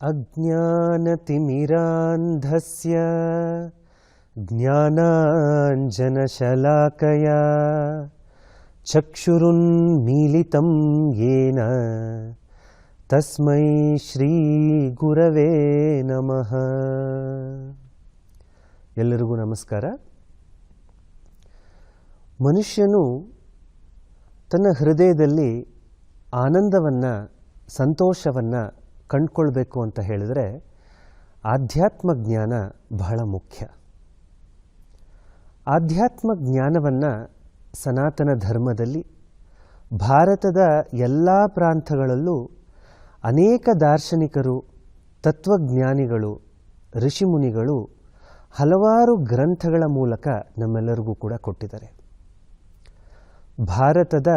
अज्ञानतिमिरान्धस्य ज्ञानाञ्जनशलाकया चक्षुरुन्मीलितं येन तस्मै ಶ್ರೀಗುರವೇ ನಮಃ. ಎಲ್ಲರಿಗೂ ನಮಸ್ಕಾರ. ಮನುಷ್ಯನು ತನ್ನ ಹೃದಯದಲ್ಲಿ ಆನಂದವನ್ನು, ಸಂತೋಷವನ್ನು ಕಂಡುಕೊಳ್ಬೇಕು ಅಂತ ಹೇಳಿದರೆ ಆಧ್ಯಾತ್ಮ ಜ್ಞಾನ ಬಹಳ ಮುಖ್ಯ. ಆಧ್ಯಾತ್ಮ ಜ್ಞಾನವನ್ನು ಸನಾತನ ಧರ್ಮದಲ್ಲಿ ಭಾರತದ ಎಲ್ಲ ಪ್ರಾಂತಗಳಲ್ಲೂ ಅನೇಕ ದಾರ್ಶನಿಕರು, ತತ್ವಜ್ಞಾನಿಗಳು, ಋಷಿಮುನಿಗಳು ಹಲವಾರು ಗ್ರಂಥಗಳ ಮೂಲಕ ನಮ್ಮೆಲ್ಲರಿಗೂ ಕೂಡ ಕೊಟ್ಟಿದ್ದಾರೆ. ಭಾರತದ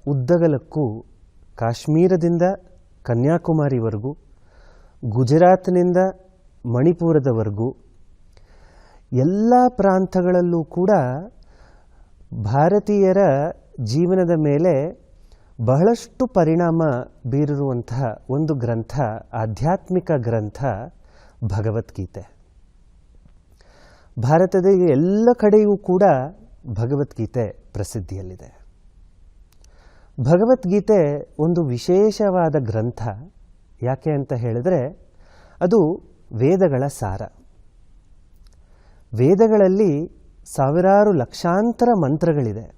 ಉದ್ದಗಲಕ್ಕೂ ಕಾಶ್ಮೀರದಿಂದ ಕನ್ಯಾಕುಮಾರಿವರೆಗೂ, ಗುಜರಾತ್ನಿಂದ ಮಣಿಪುರದವರೆಗೂ ಎಲ್ಲ ಪ್ರಾಂತಗಳಲ್ಲೂ ಕೂಡ ಭಾರತೀಯರ ಜೀವನದ ಮೇಲೆ ಬಹಳಷ್ಟು ಪರಿಣಾಮ ಬೀರಿರುವಂತಹ ಒಂದು ಗ್ರಂಥ, ಆಧ್ಯಾತ್ಮಿಕ ಗ್ರಂಥ ಭಗವದ್ಗೀತೆ. ಭಾರತದ ಎಲ್ಲ ಕಡೆಯೂ ಕೂಡ ಭಗವದ್ಗೀತೆ ಪ್ರಸಿದ್ಧಿಯಲ್ಲಿದೆ. ಭಗವದ್ಗೀತೆ ಒಂದು ವಿಶೇಷವಾದ ಗ್ರಂಥ. ಯಾಕೆ ಅಂತ ಹೇಳಿದರೆ ಅದು ವೇದಗಳ ಸಾರ. ವೇದಗಳಲ್ಲಿ ಸಾವಿರಾರು ಲಕ್ಷಾಂತರ ಮಂತ್ರಗಳಿದೆ.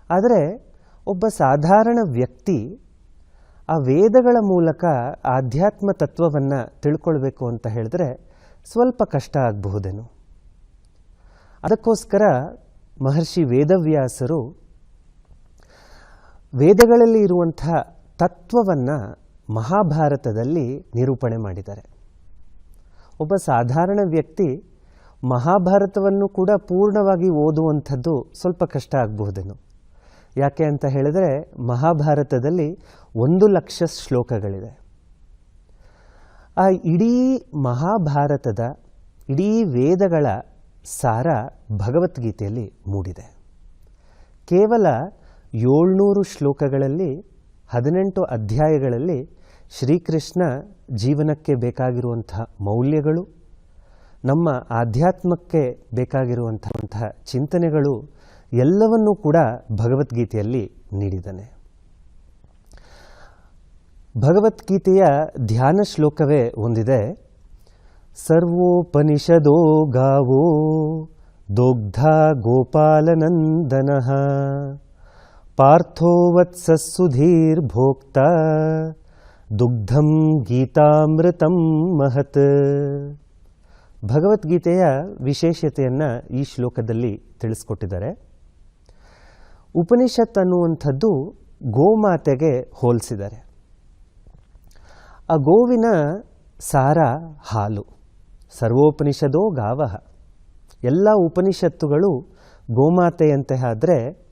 ಆದರೆ ಒಬ್ಬ ಸಾಧಾರಣ ವ್ಯಕ್ತಿ ಆ ವೇದಗಳ ಮೂಲಕ ಆಧ್ಯಾತ್ಮ ತತ್ವವನ್ನು ತಿಳ್ಕೊಳ್ಬೇಕು ಅಂತ ಹೇಳಿದ್ರೆ ಸ್ವಲ್ಪ ಕಷ್ಟ ಆಗಬಹುದೇನೋ. ಅದಕ್ಕೋಸ್ಕರ ಮಹರ್ಷಿ ವೇದವ್ಯಾಸರು ವೇದಗಳಲ್ಲಿ ಇರುವಂತಹ ತತ್ವವನ್ನು ಮಹಾಭಾರತದಲ್ಲಿ ನಿರೂಪಣೆ ಮಾಡಿದ್ದಾರೆ. ಒಬ್ಬ ಸಾಧಾರಣ ವ್ಯಕ್ತಿ ಮಹಾಭಾರತವನ್ನು ಕೂಡ ಪೂರ್ಣವಾಗಿ ಓದುವಂಥದ್ದು ಸ್ವಲ್ಪ ಕಷ್ಟ ಆಗಬಹುದೇನೋ. ಯಾಕೆ ಅಂತ ಹೇಳಿದರೆ ಮಹಾಭಾರತದಲ್ಲಿ 1,00,000 ಶ್ಲೋಕಗಳಿದೆ. ಆ ಇಡೀ ಮಹಾಭಾರತದ, ಇಡೀ ವೇದಗಳ ಸಾರ ಭಗವದ್ಗೀತೆಯಲ್ಲಿ ಮೂಡಿದೆ. ಕೇವಲ 700 ಶ್ಲೋಕಗಳಲ್ಲಿ 18 ಅಧ್ಯಾಯಗಳಲ್ಲಿ ಶ್ರೀಕೃಷ್ಣ ಜೀವನಕ್ಕೆ ಬೇಕಾಗಿರುವಂತಹ ಮೌಲ್ಯಗಳು, ನಮ್ಮ ಆಧ್ಯಾತ್ಮಕ್ಕೆ ಬೇಕಾಗಿರುವಂತಹ ಚಿಂತನೆಗಳು ಎಲ್ಲವನ್ನೂ ಕೂಡ ಭಗವದ್ಗೀತೆಯಲ್ಲಿ ನೀಡಿದ್ದಾನೆ. ಭಗವದ್ಗೀತೆಯ ಧ್ಯಾನ ಶ್ಲೋಕವೇ ಒಂದಿದೆ. ಸರ್ವೋಪನಿಷದೋ ಗಾವೋ ದೋಗ್ಧ ಗೋಪಾಲನಂದನಃ ಪಾರ್ಥೋ ವತ್ಸಸುಧೀರ್ ಭೋಕ್ತ ದುಗ್ಧಂ ಗೀತಾಮೃತಂ ಮಹತ್. ಭಗವದ್ಗೀತೆಯ ವಿಶೇಷತೆಯನ್ನು ಈ ಶ್ಲೋಕದಲ್ಲಿ ತಿಳಿಸ್ಕೊಟ್ಟಿದ್ದಾರೆ. ಉಪನಿಷತ್ ಅನ್ನುವಂಥದ್ದು ಗೋಮಾತೆಗೆ ಹೋಲಿಸಿದ್ದಾರೆ. ಆ ಗೋವಿನ ಸಾರ ಹಾಲು. ಸರ್ವೋಪನಿಷದೋ ಗಾವಃ. ಎಲ್ಲ ಉಪನಿಷತ್ತುಗಳು ಗೋಮಾತೆಯಂತೆ ಆದರೆ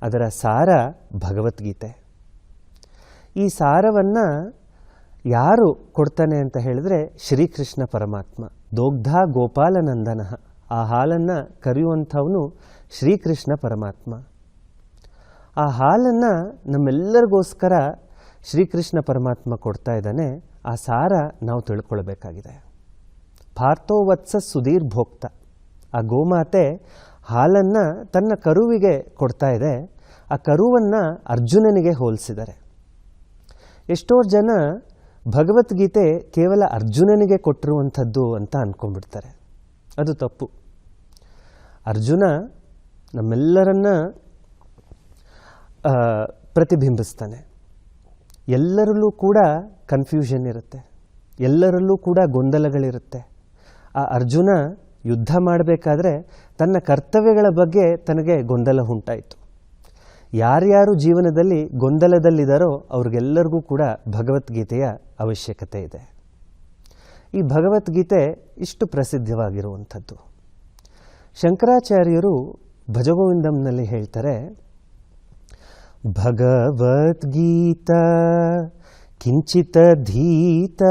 ಅದರ ಸಾರ ಭಗವದ್ಗೀತೆ. ಈ ಸಾರವನ್ನು ಯಾರು ಕೊಡ್ತಾನೆ ಅಂತ ಹೇಳಿದ್ರೆ ಶ್ರೀಕೃಷ್ಣ ಪರಮಾತ್ಮ. ದೋಗ್ಧ ಗೋಪಾಲನಂದನಃ. ಆ ಹಾಲನ್ನು ಕರೆಯುವಂಥವನು ಶ್ರೀಕೃಷ್ಣ ಪರಮಾತ್ಮ. ಆ ಹಾಲನ್ನು ನಮ್ಮೆಲ್ಲರಿಗೋಸ್ಕರ ಶ್ರೀಕೃಷ್ಣ ಪರಮಾತ್ಮ ಕೊಡ್ತಾ ಇದ್ದಾನೆ. ಆ ಸಾರ ನಾವು ತಿಳ್ಕೊಳ್ಬೇಕಾಗಿದೆ. ಪಾರ್ಥೋ ವತ್ಸ ಸುಧೀರ್ ಭೋಕ್ತ. ಆ ಗೋಮಾತೆ ಹಾಲನ್ನು ತನ್ನ ಕರುವಿಗೆ ಕೊಡ್ತಾ ಇದೆ. ಆ ಕರುವನ್ನು ಅರ್ಜುನನಿಗೆ ಹೋಲಿಸಿದ್ದಾರೆ. ಎಷ್ಟೋ ಜನ ಭಗವದ್ಗೀತೆ ಕೇವಲ ಅರ್ಜುನನಿಗೆ ಕೊಟ್ಟಿರುವಂಥದ್ದು ಅಂತ ಅಂದ್ಕೊಂಡ್ಬಿಡ್ತಾರೆ. ಅದು ತಪ್ಪು. ಅರ್ಜುನ ನಮ್ಮೆಲ್ಲರನ್ನ ಪ್ರತಿಬಿಂಬಿಸ್ತಾನೆ. ಎಲ್ಲರಲ್ಲೂ ಕೂಡ ಕನ್ಫ್ಯೂಷನ್ ಇರುತ್ತೆ, ಎಲ್ಲರಲ್ಲೂ ಕೂಡ ಗೊಂದಲಗಳಿರುತ್ತೆ. ಆ ಅರ್ಜುನ ಯುದ್ಧ ಮಾಡಬೇಕಾದ್ರೆ ತನ್ನ ಕರ್ತವ್ಯಗಳ ಬಗ್ಗೆ ತನಗೆ ಗೊಂದಲ ಉಂಟಾಯಿತು. ಯಾರ್ಯಾರು ಜೀವನದಲ್ಲಿ ಗೊಂದಲದಲ್ಲಿದ್ದಾರೋ ಅವ್ರಿಗೆಲ್ಲರಿಗೂ ಕೂಡ ಭಗವದ್ಗೀತೆಯ ಅವಶ್ಯಕತೆ ಇದೆ. ಈ ಭಗವದ್ಗೀತೆ ಇಷ್ಟು ಪ್ರಸಿದ್ಧವಾಗಿರುವಂಥದ್ದು. ಶಂಕರಾಚಾರ್ಯರು ಭಜಗೋವಿಂದಂನಲ್ಲಿ ಹೇಳ್ತಾರೆ, ಭಗವದ್ಗೀತಾ ಕಿಂಚಿತ ಧೀತ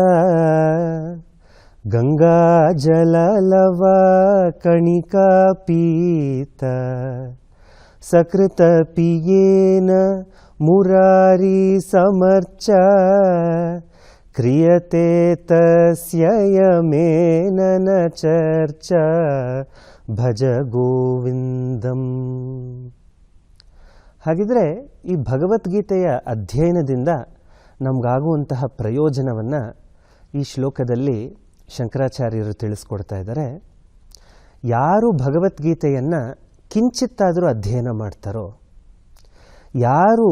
ಗಂಗಾ ಜಲಲವ ಕಣಿಕಾ ಪೀತ ಸಕೃತ ಪಿಯೇನ ಮುರಾರಿ ಸಮರ್ಚ ಕ್ರಿಯತೆ ತಸ್ಯ ಯಮೇನ ನ ಚರ್ಚಾ ಭಜ ಗೋವಿಂದಂ. ಹಾಗಿದ್ರೆ ಈ ಭಗವದ್ಗೀತೆಯ ಅಧ್ಯಯನದಿಂದ ನಮಗಾಗುವಂತಹ ಪ್ರಯೋಜನವನ್ನು ಈ ಶ್ಲೋಕದಲ್ಲಿ ಶಂಕರಾಚಾರ್ಯರು ತಿಳಿಸ್ಕೊಡ್ತಾ ಇದ್ದಾರೆ. ಯಾರು ಭಗವದ್ಗೀತೆಯನ್ನು ಕಿಂಚಿತ್ತಾದರೂ ಅಧ್ಯಯನ ಮಾಡ್ತಾರೋ, ಯಾರು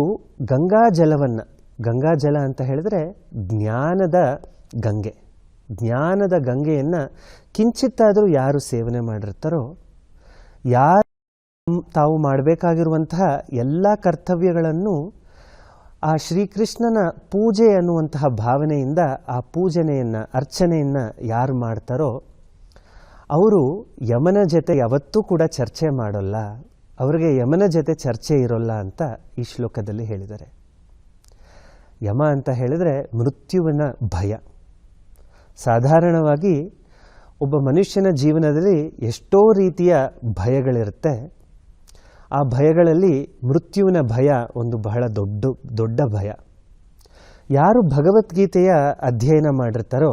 ಗಂಗಾಜಲವನ್ನು, ಗಂಗಾಜಲ ಅಂತ ಹೇಳಿದ್ರೆ ಜ್ಞಾನದ ಗಂಗೆ, ಜ್ಞಾನದ ಗಂಗೆಯನ್ನು ಕಿಂಚಿತ್ತಾದರೂ ಯಾರು ಸೇವನೆ ಮಾಡಿರ್ತಾರೋ, ಯಾರು ತಾವು ಮಾಡಬೇಕಾಗಿರುವಂತಹ ಎಲ್ಲ ಕರ್ತವ್ಯಗಳನ್ನು ಆ ಶ್ರೀಕೃಷ್ಣನ ಪೂಜೆ ಅನ್ನುವಂತಹ ಭಾವನೆಯಿಂದ ಆ ಪೂಜನೆಯನ್ನು, ಅರ್ಚನೆಯನ್ನು ಯಾರು ಮಾಡ್ತಾರೋ ಅವರು ಯಮನ ಜೊತೆ ಯಾವತ್ತೂ ಕೂಡ ಚರ್ಚೆ ಮಾಡೋಲ್ಲ, ಅವರಿಗೆ ಯಮನ ಜೊತೆ ಚರ್ಚೆ ಇರೋಲ್ಲ ಅಂತ ಈ ಶ್ಲೋಕದಲ್ಲಿ ಹೇಳಿದ್ದಾರೆ. ಯಮ ಅಂತ ಹೇಳಿದರೆ ಮೃತ್ಯುವಿನ ಭಯ. ಸಾಧಾರಣವಾಗಿ ಒಬ್ಬ ಮನುಷ್ಯನ ಜೀವನದಲ್ಲಿ ಎಷ್ಟೋ ರೀತಿಯ ಭಯಗಳಿರುತ್ತೆ. ಆ ಭಯಗಳಲ್ಲಿ ಮೃತ್ಯುವಿನ ಭಯ ಒಂದು ಬಹಳ ದೊಡ್ಡ ಭಯ. ಯಾರು ಭಗವದ್ಗೀತೆಯ ಅಧ್ಯಯನ ಮಾಡಿರ್ತಾರೋ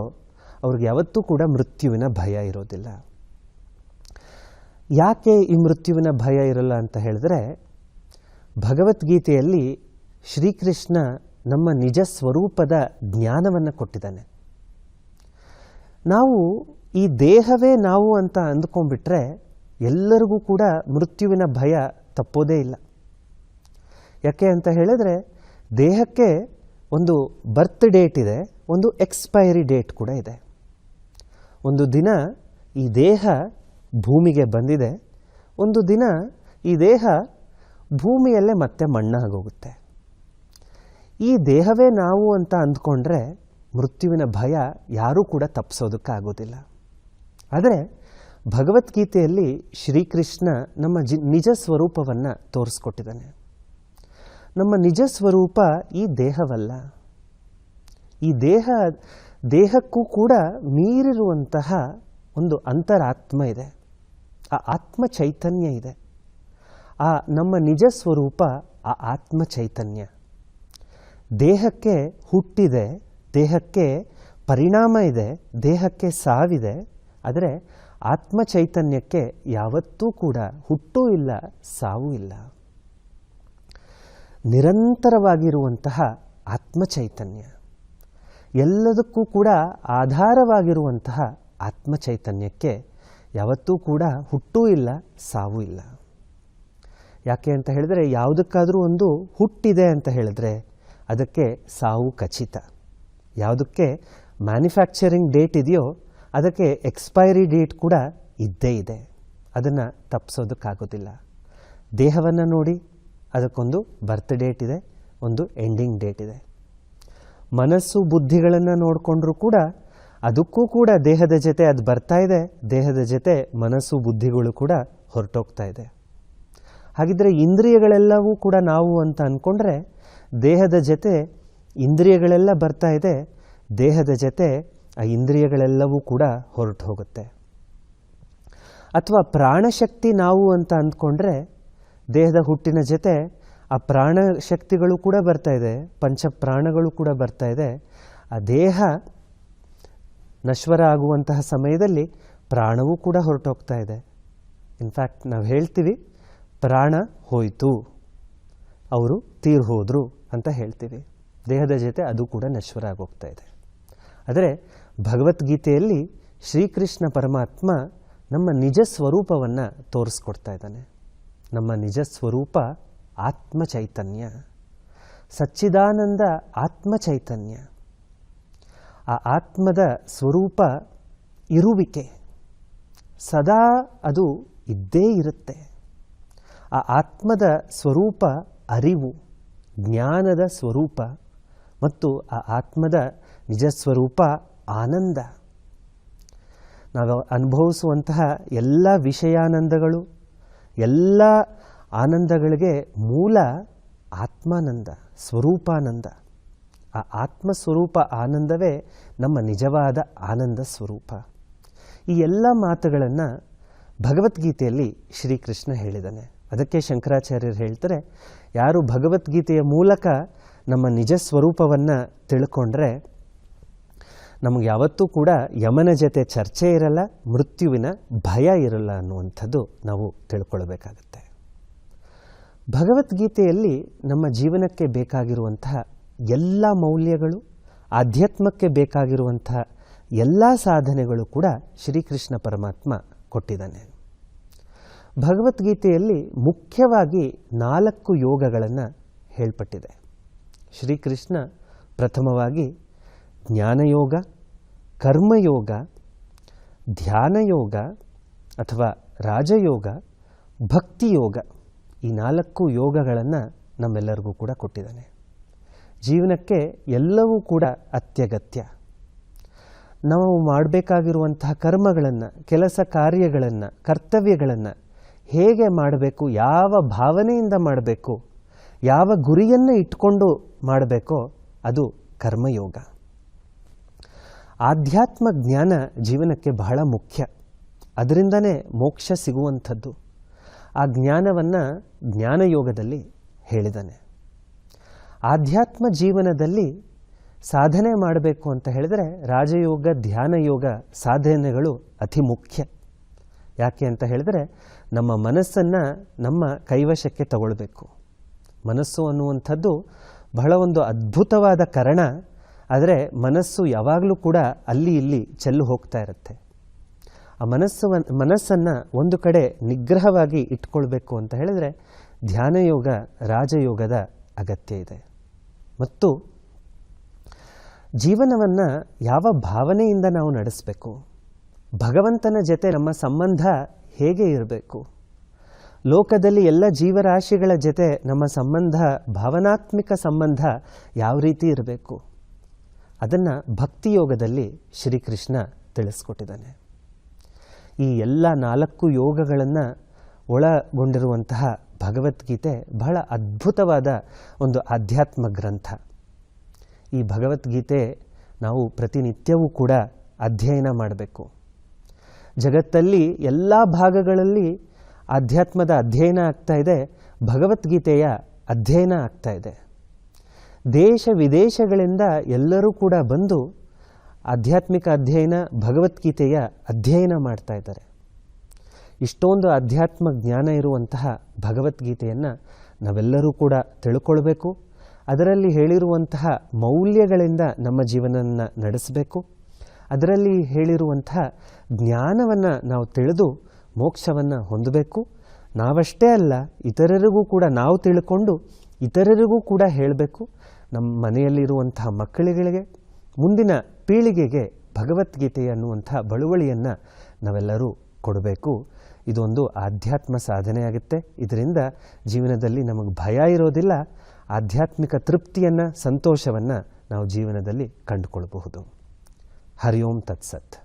ಅವ್ರಿಗೆ ಯಾವತ್ತೂ ಕೂಡ ಮೃತ್ಯುವಿನ ಭಯ ಇರೋದಿಲ್ಲ. ಯಾಕೆ ಈ ಮೃತ್ಯುವಿನ ಭಯ ಇರಲ್ಲ ಅಂತ ಹೇಳಿದ್ರೆ, ಭಗವದ್ಗೀತೆಯಲ್ಲಿ ಶ್ರೀಕೃಷ್ಣ ನಮ್ಮ ನಿಜ ಸ್ವರೂಪದ ಜ್ಞಾನವನ್ನು ಕೊಟ್ಟಿದ್ದಾನೆ. ನಾವು ಈ ದೇಹವೇ ನಾವು ಅಂತ ಅಂದ್ಕೊಂಡ್ಬಿಟ್ರೆ ಎಲ್ಲರಿಗೂ ಕೂಡ ಮೃತ್ಯುವಿನ ಭಯ ತಪ್ಪೋದೇ ಇಲ್ಲ. ಯಾಕೆ ಅಂತ ಹೇಳಿದ್ರೆ, ದೇಹಕ್ಕೆ ಒಂದು ಬರ್ತ್ ಡೇಟ್ ಇದೆ, ಒಂದು ಎಕ್ಸ್ಪೈರಿ ಡೇಟ್ ಕೂಡ ಇದೆ. ಒಂದು ದಿನ ಈ ದೇಹ ಭೂಮಿಗೆ ಬಂದಿದೆ, ಒಂದು ದಿನ ಈ ದೇಹ ಭೂಮಿಯಲ್ಲೇ ಮತ್ತೆ ಮಣ್ಣಾಗೋಗುತ್ತೆ. ಈ ದೇಹವೇ ನಾವು ಅಂತ ಅಂದ್ಕೊಂಡ್ರೆ ಮೃತ್ಯುವಿನ ಭಯ ಯಾರೂ ಕೂಡ ತಪ್ಪಿಸೋದಕ್ಕಾಗೋದಿಲ್ಲ. ಆದರೆ ಭಗವದ್ಗೀತೆಯಲ್ಲಿ ಶ್ರೀಕೃಷ್ಣ ನಮ್ಮ ನಿಜ ಸ್ವರೂಪವನ್ನು ತೋರಿಸ್ಕೊಟ್ಟಿದ್ದಾನೆ. ನಮ್ಮ ನಿಜ ಸ್ವರೂಪ ಈ ದೇಹವಲ್ಲ. ಈ ದೇಹಕ್ಕೂ ಕೂಡ ಮೀರಿರುವಂತಹ ಒಂದು ಅಂತರಾತ್ಮ ಇದೆ, ಆ ಆತ್ಮ ಚೈತನ್ಯ ಇದೆ. ಆ ನಮ್ಮ ನಿಜ ಸ್ವರೂಪ ಆ ಆತ್ಮ ಚೈತನ್ಯ. ದೇಹಕ್ಕೆ ಹುಟ್ಟಿದೆ, ದೇಹಕ್ಕೆ ಪರಿಣಾಮ ಇದೆ, ದೇಹಕ್ಕೆ ಸಾವಿದೆ. ಆದರೆ ಆತ್ಮ ಚೈತನ್ಯಕ್ಕೆ ಯಾವತ್ತೂ ಕೂಡ ಹುಟ್ಟೂ ಇಲ್ಲ, ಸಾವೂ ಇಲ್ಲ. ನಿರಂತರವಾಗಿರುವಂತಹ ಆತ್ಮ ಚೈತನ್ಯ, ಎಲ್ಲದಕ್ಕೂ ಕೂಡ ಆಧಾರವಾಗಿರುವಂತಹ ಆತ್ಮ ಚೈತನ್ಯಕ್ಕೆ ಯಾವತ್ತೂ ಕೂಡ ಹುಟ್ಟೂ ಇಲ್ಲ, ಸಾವೂ ಇಲ್ಲ. ಯಾಕೆ ಅಂತ ಹೇಳಿದ್ರೆ, ಯಾವುದಕ್ಕಾದರೂ ಒಂದು ಹುಟ್ಟಿದೆ ಅಂತ ಹೇಳಿದ್ರೆ ಅದಕ್ಕೆ ಸಾವು ಖಚಿತ. ಯಾವುದಕ್ಕೆ ಮ್ಯಾನುಫ್ಯಾಕ್ಚರಿಂಗ್ ಡೇಟ್ ಇದೆಯೋ ಅದಕ್ಕೆ ಎಕ್ಸ್ಪೈರಿ ಡೇಟ್ ಕೂಡ ಇದ್ದೇ ಇದೆ. ಅದನ್ನು ತಪ್ಪಿಸೋದಕ್ಕಾಗೋದಿಲ್ಲ. ದೇಹವನ್ನು ನೋಡಿ, ಅದಕ್ಕೊಂದು ಬರ್ತ್ ಡೇಟ್ ಇದೆ, ಒಂದು ಎಂಡಿಂಗ್ ಡೇಟ್ ಇದೆ. ಮನಸ್ಸು ಬುದ್ಧಿಗಳನ್ನು ನೋಡಿಕೊಂಡ್ರೂ ಕೂಡ ಅದಕ್ಕೂ ಕೂಡ ದೇಹದ ಜೊತೆ ಅದು ಬರ್ತಾ ಇದೆ, ದೇಹದ ಜೊತೆ ಮನಸ್ಸು ಬುದ್ಧಿಗಳು ಕೂಡ ಹೊರಟೋಗ್ತಾ ಇದೆ. ಹಾಗಿದ್ರೆ ಇಂದ್ರಿಯಗಳೆಲ್ಲವೂ ಕೂಡ ನಾವು ಅಂತ ಅಂದ್ಕೊಂಡ್ರೆ ದೇಹದ ಜೊತೆ ಇಂದ್ರಿಯಗಳೆಲ್ಲ ಬರ್ತಾ ಇದೆ, ದೇಹದ ಜೊತೆ ಆ ಇಂದ್ರಿಯಗಳೆಲ್ಲವೂ ಕೂಡ ಹೊರಟು ಹೋಗುತ್ತೆ. ಅಥವಾ ಪ್ರಾಣಶಕ್ತಿ ನಾವು ಅಂತ ಅಂದ್ಕೊಂಡ್ರೆ ದೇಹದ ಹುಟ್ಟಿನ ಜೊತೆ ಆ ಪ್ರಾಣಶಕ್ತಿಗಳು ಕೂಡ ಬರ್ತಾ ಇದೆ, ಪಂಚಪ್ರಾಣಗಳು ಕೂಡ ಬರ್ತಾ ಇದೆ. ಆ ದೇಹ ನಶ್ವರ ಆಗುವಂತಹ ಸಮಯದಲ್ಲಿ ಪ್ರಾಣವೂ ಕೂಡ ಹೊರಟೋಗ್ತಾ ಇದೆ. ಇನ್ಫ್ಯಾಕ್ಟ್ ನಾವು ಹೇಳ್ತೀವಿ, ಪ್ರಾಣ ಹೋಯಿತು, ಅವರು ತೀರ್ ಹೋದರು ಅಂತ ಹೇಳ್ತೀವಿ. ದೇಹದ ಜೊತೆ ಅದು ಕೂಡ ನಶ್ವರ ಆಗೋಗ್ತಾ ಇದೆ. ಆದರೆ ಭಗವದ್ಗೀತೆಯಲ್ಲಿ ಶ್ರೀಕೃಷ್ಣ ಪರಮಾತ್ಮ ನಮ್ಮ ನಿಜ ಸ್ವರೂಪವನ್ನು ತೋರಿಸ್ಕೊಡ್ತಾ ಇದ್ದಾನೆ. ನಮ್ಮ ನಿಜ ಸ್ವರೂಪ ಆತ್ಮ ಚೈತನ್ಯ, ಸಚ್ಚಿದಾನಂದ ಆತ್ಮ ಚೈತನ್ಯ. ಆ ಆತ್ಮದ ಸ್ವರೂಪ ಇರುವಿಕೆ, ಸದಾ ಅದು ಇದ್ದೇ ಇರುತ್ತೆ. ಆ ಆತ್ಮದ ಸ್ವರೂಪ ಅರಿವು, ಜ್ಞಾನದ ಸ್ವರೂಪ ಮತ್ತು ಆ ಆತ್ಮದ ನಿಜ ಸ್ವರೂಪ ಆನಂದ. ನಾವು ಅನುಭವಿಸುವಂತಹ ಎಲ್ಲ ವಿಷಯಾನಂದಗಳು, ಎಲ್ಲ ಆನಂದಗಳಿಗೆ ಮೂಲ ಆತ್ಮಾನಂದ, ಸ್ವರೂಪಾನಂದ. ಆ ಆತ್ಮಸ್ವರೂಪ ಆನಂದವೇ ನಮ್ಮ ನಿಜವಾದ ಆನಂದ ಸ್ವರೂಪ. ಈ ಎಲ್ಲ ಮಾತುಗಳನ್ನು ಭಗವದ್ಗೀತೆಯಲ್ಲಿ ಶ್ರೀಕೃಷ್ಣ ಹೇಳಿದ್ದಾನೆ. ಅದಕ್ಕೆ ಶಂಕರಾಚಾರ್ಯರು ಹೇಳ್ತಾರೆ, ಯಾರು ಭಗವದ್ಗೀತೆಯ ಮೂಲಕ ನಮ್ಮ ನಿಜ ಸ್ವರೂಪವನ್ನು ತಿಳ್ಕೊಂಡ್ರೆ ನಮಗೆ ಯಾವತ್ತೂ ಕೂಡ ಯಮನ ಜೊತೆ ಚರ್ಚೆ ಇರಲ್ಲ, ಮೃತ್ಯುವಿನ ಭಯ ಇರಲ್ಲ ಅನ್ನುವಂಥದ್ದು ನಾವು ತಿಳ್ಕೊಳ್ಬೇಕಾಗತ್ತೆ. ಭಗವದ್ಗೀತೆಯಲ್ಲಿ ನಮ್ಮ ಜೀವನಕ್ಕೆ ಬೇಕಾಗಿರುವಂತಹ ಎಲ್ಲ ಮೌಲ್ಯಗಳು, ಆಧ್ಯಾತ್ಮಕ್ಕೆ ಬೇಕಾಗಿರುವಂತಹ ಎಲ್ಲ ಸಾಧನೆಗಳು ಕೂಡ ಶ್ರೀಕೃಷ್ಣ ಪರಮಾತ್ಮ ಕೊಟ್ಟಿದ್ದಾನೆ. ಭಗವದ್ಗೀತೆಯಲ್ಲಿ ಮುಖ್ಯವಾಗಿ 4 ಯೋಗಗಳನ್ನು ಹೇಳ್ಪಟ್ಟಿದೆ. ಶ್ರೀಕೃಷ್ಣ ಪ್ರಥಮವಾಗಿ ಜ್ಞಾನಯೋಗ, ಕರ್ಮಯೋಗ, ಧ್ಯಾನಯೋಗ ಅಥವಾ ರಾಜಯೋಗ, ಭಕ್ತಿಯೋಗ, ಈ 4 ಯೋಗಗಳನ್ನು ನಮ್ಮೆಲ್ಲರಿಗೂ ಕೂಡ ಕೊಟ್ಟಿದ್ದಾನೆ. ಜೀವನಕ್ಕೆ ಎಲ್ಲವೂ ಕೂಡ ಅತ್ಯಗತ್ಯ. ನಾವು ಮಾಡಬೇಕಾಗಿರುವಂತಹ ಕರ್ಮಗಳನ್ನು, ಕೆಲಸ ಕಾರ್ಯಗಳನ್ನು, ಕರ್ತವ್ಯಗಳನ್ನು ಹೇಗೆ ಮಾಡಬೇಕು, ಯಾವ ಭಾವನೆಯಿಂದ ಮಾಡಬೇಕು, ಯಾವ ಗುರಿಯನ್ನು ಇಟ್ಕೊಂಡು ಮಾಡಬೇಕೋ ಅದು ಕರ್ಮಯೋಗ. ಆಧ್ಯಾತ್ಮ ಜ್ಞಾನ ಜೀವನಕ್ಕೆ ಬಹಳ ಮುಖ್ಯ. ಅದರಿಂದನೇ ಮೋಕ್ಷ ಸಿಗುವಂಥದ್ದು. ಆ ಜ್ಞಾನವನ್ನು ಜ್ಞಾನಯೋಗದಲ್ಲಿ ಹೇಳಿದ್ದಾನೆ. ಆಧ್ಯಾತ್ಮ ಜೀವನದಲ್ಲಿ ಸಾಧನೆ ಮಾಡಬೇಕು ಅಂತ ಹೇಳಿದರೆ ರಾಜಯೋಗ, ಧ್ಯಾನಯೋಗ ಸಾಧನೆಗಳು ಅತಿ ಮುಖ್ಯ. ಯಾಕೆ ಅಂತ ಹೇಳಿದರೆ ನಮ್ಮ ಮನಸ್ಸನ್ನು ನಮ್ಮ ಕೈವಶಕ್ಕೆ ತಗೊಳ್ಬೇಕು. ಮನಸ್ಸು ಅನ್ನುವಂಥದ್ದು ಬಹಳ ಒಂದು ಅದ್ಭುತವಾದ ಕರಣ. ಆದರೆ ಮನಸ್ಸು ಯಾವಾಗಲೂ ಕೂಡ ಅಲ್ಲಿ ಇಲ್ಲಿ ಚೆಲ್ಲು ಹೋಗ್ತಾ ಇರುತ್ತೆ. ಆ ಮನಸ್ಸನ್ನು ಒಂದು ಕಡೆ ನಿಗ್ರಹವಾಗಿ ಇಟ್ಕೊಳ್ಬೇಕು ಅಂತ ಹೇಳಿದರೆ ಧ್ಯಾನಯೋಗ, ರಾಜಯೋಗದ ಅಗತ್ಯ ಇದೆ. ಮತ್ತು ಜೀವನವನ್ನು ಯಾವ ಭಾವನೆಯಿಂದ ನಾವು ನಡೆಸಬೇಕು, ಭಗವಂತನ ಜೊತೆ ನಮ್ಮ ಸಂಬಂಧ ಹೇಗೆ ಇರಬೇಕು, ಲೋಕದಲ್ಲಿ ಎಲ್ಲ ಜೀವರಾಶಿಗಳ ಜೊತೆ ನಮ್ಮ ಸಂಬಂಧ, ಭಾವನಾತ್ಮಕ ಸಂಬಂಧ ಯಾವ ರೀತಿ ಇರಬೇಕು, ಅದನ್ನು ಭಕ್ತಿಯೋಗದಲ್ಲಿ ಶ್ರೀಕೃಷ್ಣ ತಿಳಿಸ್ಕೊಟ್ಟಿದ್ದಾನೆ. ಈ ಎಲ್ಲ 4 ಯೋಗಗಳನ್ನು ಒಳಗೊಂಡಿರುವಂತಹ ಭಗವದ್ಗೀತೆ ಬಹಳ ಅದ್ಭುತವಾದ ಒಂದು ಆಧ್ಯಾತ್ಮ ಗ್ರಂಥ. ಈ ಭಗವದ್ಗೀತೆ ನಾವು ಪ್ರತಿನಿತ್ಯವೂ ಕೂಡ ಅಧ್ಯಯನ ಮಾಡಬೇಕು. ಜಗತ್ತಲ್ಲಿ ಎಲ್ಲ ಭಾಗಗಳಲ್ಲಿ ಆಧ್ಯಾತ್ಮದ ಅಧ್ಯಯನ ಆಗ್ತಾ ಇದೆ, ಭಗವದ್ಗೀತೆಯ ಅಧ್ಯಯನ ಆಗ್ತಾ ಇದೆ. ದೇಶ ವಿದೇಶಗಳಿಂದ ಎಲ್ಲರೂ ಕೂಡ ಬಂದು ಆಧ್ಯಾತ್ಮಿಕ ಅಧ್ಯಯನ, ಭಗವದ್ಗೀತೆಯ ಅಧ್ಯಯನ ಮಾಡ್ತಾ ಇದ್ದಾರೆ. ಇಷ್ಟೊಂದು ಆಧ್ಯಾತ್ಮ ಜ್ಞಾನ ಇರುವಂತಹ ಭಗವದ್ಗೀತೆಯನ್ನು ನಾವೆಲ್ಲರೂ ಕೂಡ ತಿಳ್ಕೊಳ್ಬೇಕು. ಅದರಲ್ಲಿ ಹೇಳಿರುವಂತಹ ಮೌಲ್ಯಗಳಿಂದ ನಮ್ಮ ಜೀವನವನ್ನು ನಡೆಸಬೇಕು. ಅದರಲ್ಲಿ ಹೇಳಿರುವಂತಹ ಜ್ಞಾನವನ್ನು ನಾವು ತಿಳಿದು ಮೋಕ್ಷವನ್ನು ಹೊಂದಬೇಕು. ನಾವಷ್ಟೇ ಅಲ್ಲ, ಇತರರಿಗೂ ಕೂಡ ನಾವು ತಿಳ್ಕೊಂಡು ಇತರರಿಗೂ ಕೂಡ ಹೇಳಬೇಕು. ನಮ್ಮ ಮನೆಯಲ್ಲಿರುವಂತಹ ಮಕ್ಕಳುಗಳಿಗೆ, ಮುಂದಿನ ಪೀಳಿಗೆಗೆ ಭಗವದ್ಗೀತೆ ಅನ್ನುವಂತಹ ಬಳುವಳಿಯನ್ನು ನಾವೆಲ್ಲರೂ ಕೊಡಬೇಕು. ಇದೊಂದು ಆಧ್ಯಾತ್ಮ ಸಾಧನೆಯಾಗುತ್ತೆ. ಇದರಿಂದ ಜೀವನದಲ್ಲಿ ನಮಗೆ ಭಯ ಇರೋದಿಲ್ಲ. ಆಧ್ಯಾತ್ಮಿಕ ತೃಪ್ತಿಯನ್ನು, ಸಂತೋಷವನ್ನು ನಾವು ಜೀವನದಲ್ಲಿ ಕಂಡುಕೊಳ್ಳಬಹುದು. ಹರಿ ಓಂ ತತ್ಸತ್.